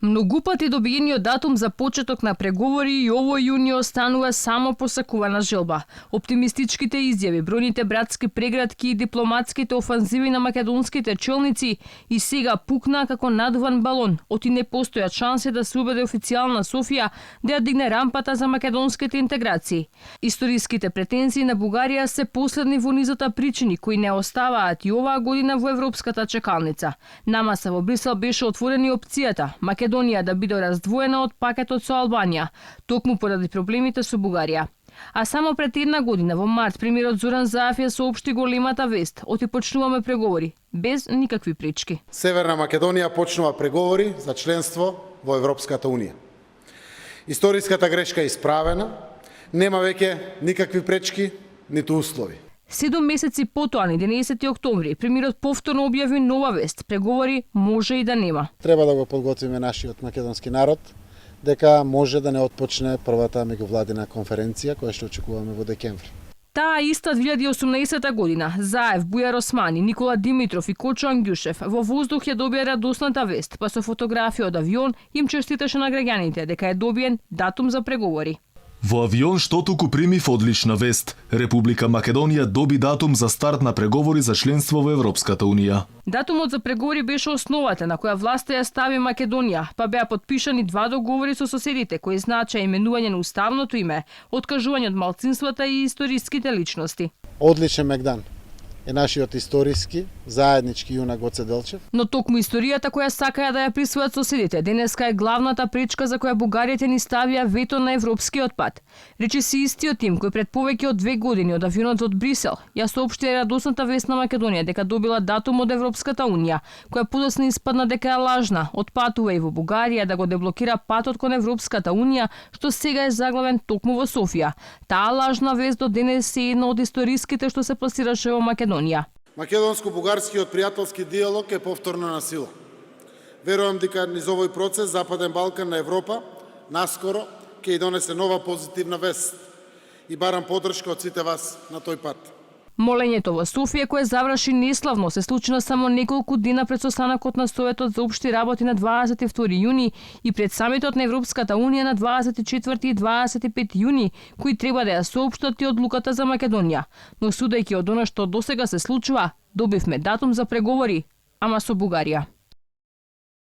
Многу пати добиениот датум за почеток на преговори и овој јуни останува само посакувана желба. Оптимистичките изјави, бројните братски прегратки и дипломатските офанзиви на македонските челници и сега пукна како надуван балон. Оти не постојат шанси да се убеде официјална Софија да ја дигне рампата за македонските интеграции. Историските претензии на Бугарија се последни во низата причини кои не оставаат и оваа година во европската чекалница. Намаса во Брисел беше отворена и опцијата Македонија да биде раздвоена од пакетот со Албанија, токму поради проблемите со Бугарија. А само пред една година, во март, премиерот Зоран Заев ја соопшти големата вест: оти почнуваме преговори, без никакви пречки. Северна Македонија почнува преговори за членство во Европската Унија. Историската грешка е исправена, нема веќе никакви пречки, ниту услови. 7 месеци потоа, на 11 октомври, премиерот повторно објави нова вест: преговори може и да нема. Треба да го подготвиме нашиот македонски народ дека може да не отпочне првата меѓувладина конференција која што очекуваме во декември. Таа иста 2018 година, Заев, Бујар Османи, Никола Димитров и Кочо Ангјушев во воздух ја добија радосната вест, па со фотографија од авион им честиташе на граѓаните дека е добиен датум за преговори. Во авион што туку примив одлична вест. Република Македонија доби датум за старт на преговори за членство во Европската Унија. Датумот за преговори беше основата на која власта ја стави Македонија, па беа подпишани два договори со соседите кои значеа именување на уставното име, откажување од малцинствата и историските личности. Одличен мегдан е нашиот историски заеднички јунак Гоце Делчев. Но токму историјата која сакаја да ја присвојат соседите, денеска е главната пречка за која бугарите ни ставија вето на европскиот пат. Речи си истиот тим кој пред повеќе од 2 години од авионот од Брисел ја соопшти радосната вест на Македонија дека добила датум од Европската Унија, која подоцна испадна дека е лажна, отпатува и во Бугарија да го деблокира патот кон Европската Унија, што сега е заглавен токму во Софија. Таа лажна вест до денес е една од историските што се пласираше во Македонија. Македонско-бугарскиот пријателски диалог е повторно на сила. Верувам дека низ овој процес Западен Балкан на Европа наскоро ќе донесе нова позитивна вест и барам поддршка од сите вас на тој пат. Молењето во Софија, кое заврши неславно, се случи на само неколку дена пред состанокот на Советот за општи работи на 22 јуни и пред самитот на Европската Унија на 24 и 25 јуни, кои треба да ја соопштат и одлуката за Македонија. Но судејќи од она што досега се случува, добивме датум за преговори, ама со Бугарија.